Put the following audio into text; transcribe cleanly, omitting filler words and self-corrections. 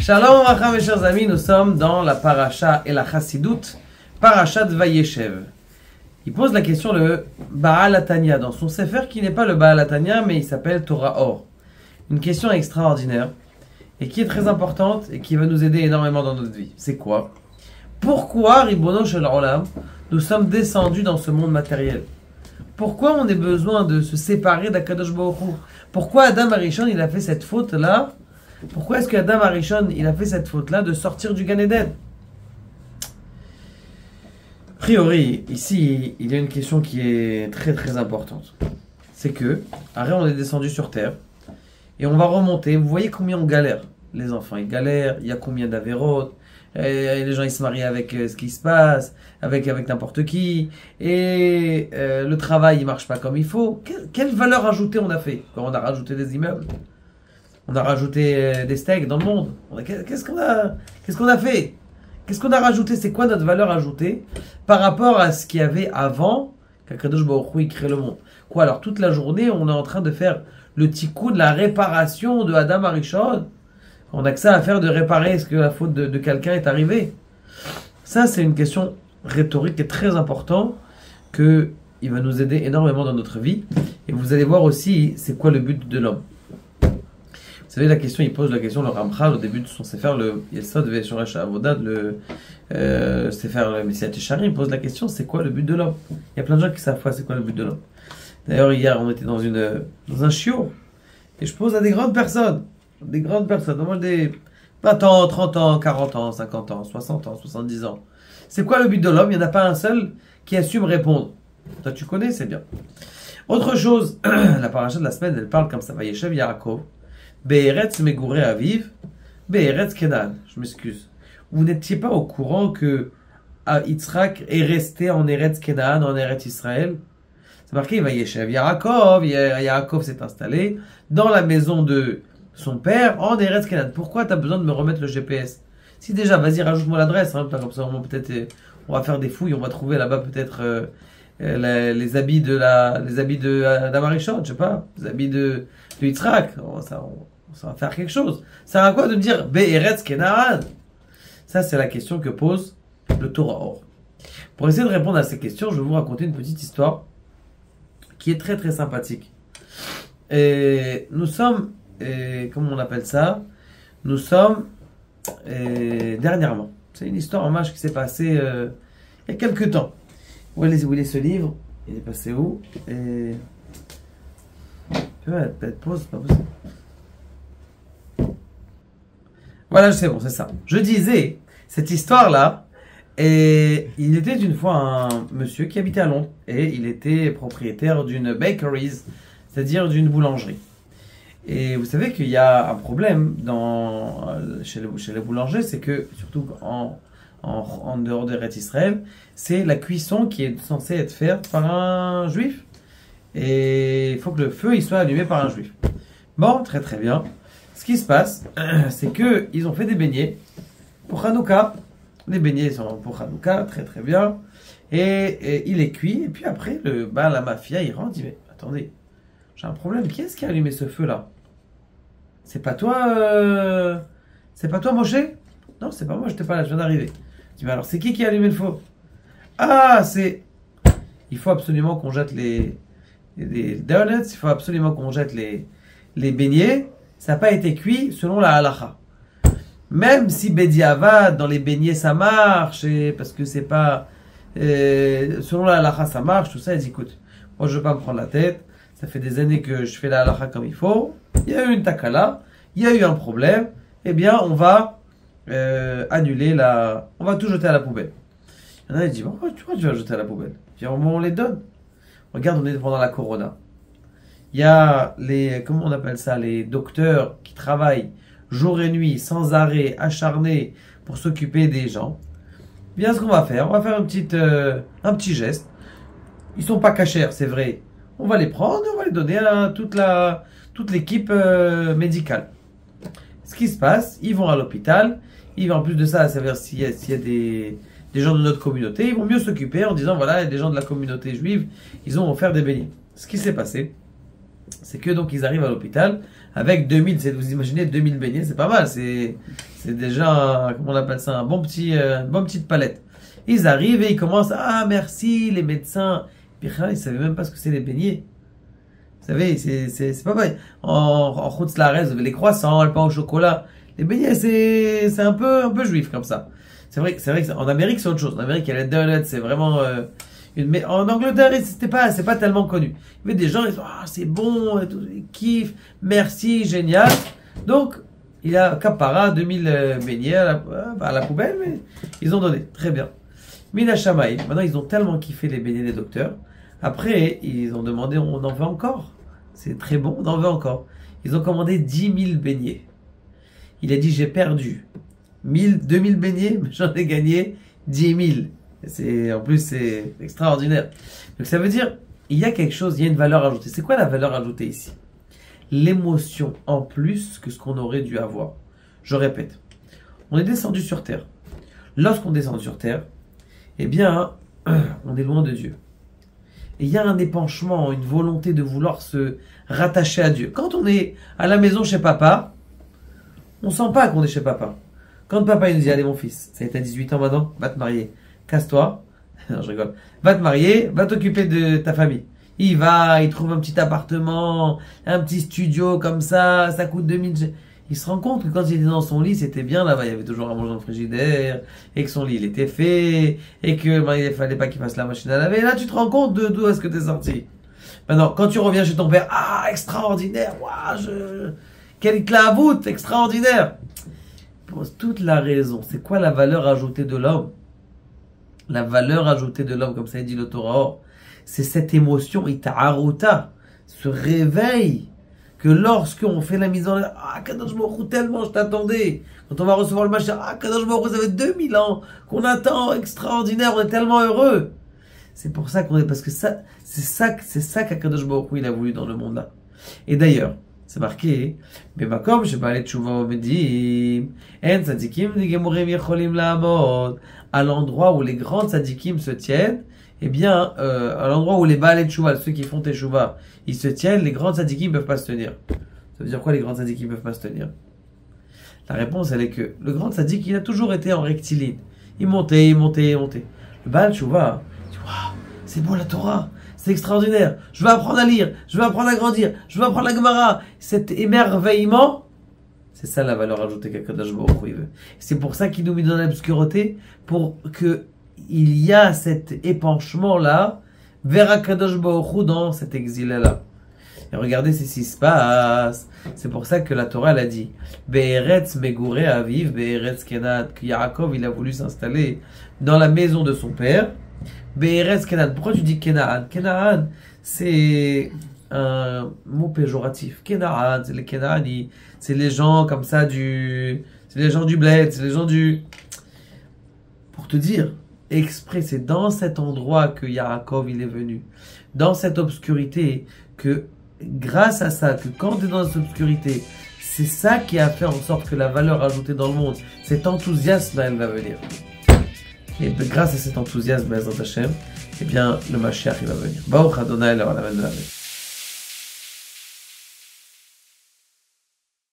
Shalom Aleichem mes chers amis, nous sommes dans la paracha et la chassidoute, paracha de Vayeshev. Il pose la question le Baal Atania dans son sefer qui n'est pas le Baal Atania mais il s'appelle Torah Or. Une question extraordinaire et qui est très importante et qui va nous aider énormément dans notre vie. C'est quoi? Pourquoi, Ribono Shel Olam, nous sommes descendus dans ce monde matériel? Pourquoi on a besoin de se séparer d'Akadosh Baruch Hu? Pourquoi Adam Arishon il a fait cette faute-là? Pourquoi est-ce qu'Adam Arishon il a fait cette faute-là de sortir du Gan Eden? A priori, ici, il y a une question qui est très très importante. C'est que, après on est descendu sur Terre, et on va remonter, vous voyez combien on galère. Les enfants ils galèrent, il y a combien d'avérotes, les gens ils se marient avec ce qui se passe, avec n'importe qui, et le travail il marche pas comme il faut. Quelle valeur ajoutée on a fait quand on a rajouté des immeubles? On a rajouté des steaks dans le monde. Qu'est-ce qu'on a fait? Qu'est-ce qu'on a rajouté? C'est quoi notre valeur ajoutée par rapport à ce qu'il y avait avant qu'Akadosh Baruch Hu crée le monde? Quoi alors toute la journée on est en train de faire le tikkun de la réparation de Adam Arishon? On a que ça à faire de réparer ce que la faute de quelqu'un est arrivée. Ça c'est une question rhétorique et très importante que il va nous aider énormément dans notre vie. Et vous allez voir aussi c'est quoi le but de l'homme. Vous savez, la question, il pose la question, le Ramchal, au début de son Sefer, le Yesod Veshoresh Avodat, le Sefer le Messiah Tesharim, il pose la question, c'est quoi le but de l'homme? Il y a plein de gens qui savent pas c'est quoi le but de l'homme. D'ailleurs, hier, on était dans un shiur, et je pose à des grandes personnes, moi des 20 ans, 30 ans, 40 ans, 50 ans, 60 ans, 70 ans. C'est quoi le but de l'homme? Il n'y en a pas un seul qui assume répondre. Toi, tu connais, c'est bien. Autre chose, la paracha de la semaine, elle parle comme ça, Vayeshev Yaakov. Be'eretz Megurei Aviv, Be'eretz Kenan. Je m'excuse. Vous n'étiez pas au courant que Yitzhak est resté en Eretz Kenan, en Eretz Israël? C'est marqué Vayeshev Yaakov. Yaakov s'est installé dans la maison de son père en Eretz Kenan. Pourquoi tu as besoin de me remettre le GPS? Si déjà, vas-y, rajoute-moi l'adresse. Comme ça, peut-être, on va faire des fouilles, on va trouver là-bas peut-être les habits de Adam Arishon, je sais pas, les habits de Yitzhak. Ça va faire quelque chose. Ça sert à quoi de me dire Be'eretz Kenan? Ça, c'est la question que pose le Torah Or. Pour essayer de répondre à ces questions, je vais vous raconter une petite histoire qui est très très sympathique. Et nous sommes, comment on appelle ça? Nous sommes dernièrement. C'est une histoire en marche qui s'est passée il y a quelques temps. Où est ce livre? Il est passé où? Peut-être pause, c'est pas possible. Voilà, c'est bon, c'est ça. Je disais, cette histoire-là, et il était une fois un monsieur qui habitait à Londres, et il était propriétaire d'une bakeries, c'est-à-dire d'une boulangerie. Et vous savez qu'il y a un problème chez les boulangers, c'est que, surtout en dehors de Eretz Israël, c'est la cuisson qui est censée être faite par un juif. Et il faut que le feu il soit allumé par un juif. Bon, très très bien. Ce qui se passe, c'est que ils ont fait des beignets pour Hanouka. Les beignets sont pour Hanouka, très très bien. Et il est cuit. Et puis après, la mafia, il rentre, il dit, mais attendez, j'ai un problème. Qui est-ce qui a allumé ce feu-là? C'est pas toi Moshe? Non, c'est pas moi, j'étais pas là, je viens d'arriver. Je dis, mais alors c'est qui a allumé le feu? Ah, il faut absolument qu'on jette les donuts, il faut absolument qu'on jette les beignets. Ça n'a pas été cuit selon la halacha. Même si Bediavad, dans les beignets, ça marche, parce que c'est pas... selon la halacha, ça marche, tout ça. Il dit, écoute, moi, je ne veux pas me prendre la tête. Ça fait des années que je fais la halacha comme il faut. Il y a eu une takala, il y a eu un problème. Eh bien, on va annuler on va tout jeter à la poubelle. Il y en a qui disent, pourquoi tu vas jeter à la poubelle? Puis on les donne. Regarde, on est pendant la corona. Il y a comment on appelle ça, les docteurs qui travaillent jour et nuit, sans arrêt, acharnés pour s'occuper des gens. Bien, ce qu'on va faire, on va faire un petit geste. Ils sont pas cachers, c'est vrai. On va les prendre, on va les donner à toute l'équipe médicale. Ce qui se passe, ils vont à l'hôpital. En plus de ça, ça veut dire s'il y a des gens de notre communauté, ils vont mieux s'occuper en disant, voilà, il y a des gens de la communauté juive, ils ont offert des beignets. Ce qui s'est passé, c'est que donc ils arrivent à l'hôpital avec 2000, vous imaginez 2000 beignets, c'est pas mal, c'est déjà, comment on appelle ça, un bon petit, une bonne petite palette. Ils arrivent et ils commencent, ah merci les médecins. Puis ils savaient même pas ce que c'est les beignets. Vous savez, c'est pas pareil. En Chutz La'aretz, vous avez les croissants, le pain au chocolat. Les beignets, c'est un peu juif comme ça. C'est vrai que en Amérique, c'est autre chose. En Amérique, il y a les donuts, c'est vraiment, mais en Angleterre, c'est pas tellement connu. Il y avait des gens, ils disent, ah, c'est bon, et tout, ils kiffent, merci, génial. Donc, il a capara 2000 beignets à la poubelle, mais ils ont donné. Très bien. Mina Shamaï, maintenant, ils ont tellement kiffé les beignets des docteurs. Après, ils ont demandé, on en veut encore. C'est très bon, on en veut encore. Ils ont commandé 10 000 beignets. Il a dit, j'ai perdu 2000 beignets, mais j'en ai gagné 10 000. En plus, c'est extraordinaire. Donc ça veut dire, il y a quelque chose, il y a une valeur ajoutée. C'est quoi la valeur ajoutée ici? L'émotion en plus que ce qu'on aurait dû avoir. Je répète, on est descendu sur terre. Lorsqu'on descend sur terre, eh bien, on est loin de Dieu. Et il y a un épanchement, une volonté de vouloir se rattacher à Dieu. Quand on est à la maison chez papa, on sent pas qu'on est chez papa. Quand papa il nous dit, allez mon fils, ça y est, à 18 ans maintenant, va te marier, casse-toi. Non, je rigole. Va te marier, va t'occuper de ta famille. Il trouve un petit appartement, un petit studio comme ça coûte 2000. Il se rend compte que quand il était dans son lit, c'était bien là-bas. Il y avait toujours à manger dans le frigidaire, et que son lit, il était fait, et que il fallait pas qu'il fasse la machine à laver. Là, tu te rends compte d'où est-ce que t'es sorti. Maintenant, quand tu reviens chez ton père, ah, extraordinaire, waouh, quelle clavoute, extraordinaire. Pose toute la raison. C'est quoi la valeur ajoutée de l'homme? La valeur ajoutée de l'homme, comme ça dit le Torah, c'est cette émotion, ita'aruta, ce réveil, que lorsqu'on fait la mise en œuvre, ah, Kadosh Baruch Hu, tellement je t'attendais. Quand on va recevoir le Mashiach, ah, Kadosh Baruch Hu, ça fait 2000 ans qu'on attend, extraordinaire, on est tellement heureux. C'est pour ça qu'on est, parce que ça, c'est ça qu'Akadosh Baruch Hu, il a voulu dans le monde là. Et d'ailleurs, c'est marqué, mais comme je parlais de Tshuva Omedim, En Tzadikim Nigemurim Yecholim La'amod, à l'endroit où les grands tzadikim se tiennent, eh bien, à l'endroit où les Baalei Tshuva, ceux qui font Teshuva, ils se tiennent, les grands tzadikim ne peuvent pas se tenir. Ça veut dire quoi, les grands tzadikim ne peuvent pas se tenir? La réponse, elle est que le grand tzadik, il a toujours été en rectiligne. Il montait, il montait, il montait. Le Baal Tshuva, il dit, waouh, c'est beau la Torah, c'est extraordinaire, je vais apprendre à lire, je vais apprendre à grandir, je vais apprendre la Gemara. Cet émerveillement, c'est ça la valeur ajoutée qu'Akadosh Baruch Hu veut. C'est pour ça qu'il nous met dans l'obscurité, pour que il y a cet épanchement-là vers Akadosh Baruch Hu dans cet exil-là. Et regardez ce qui se passe. C'est pour ça que la Torah elle a dit Be'eretz Megurei Aviv, Be'eretz Kenaan, que Yaakov il a voulu s'installer dans la maison de son père. Be'eretz Kenaan. Pourquoi tu dis Kenaan? Kenaan, c'est un mot péjoratif. Kenaan, c'est les Kenaani, c'est les gens comme ça c'est les gens du bled, c'est les gens du. Pour te dire, exprès, c'est dans cet endroit que Yaakov il est venu, dans cette obscurité, que grâce à ça, que quand tu es dans cette obscurité, c'est ça qui a fait en sorte que la valeur ajoutée dans le monde, cet enthousiasme, elle va venir. Et grâce à cet enthousiasme, Bezrat Hashem, eh bien, le Mashiach, il va venir. Baruch Adonai, la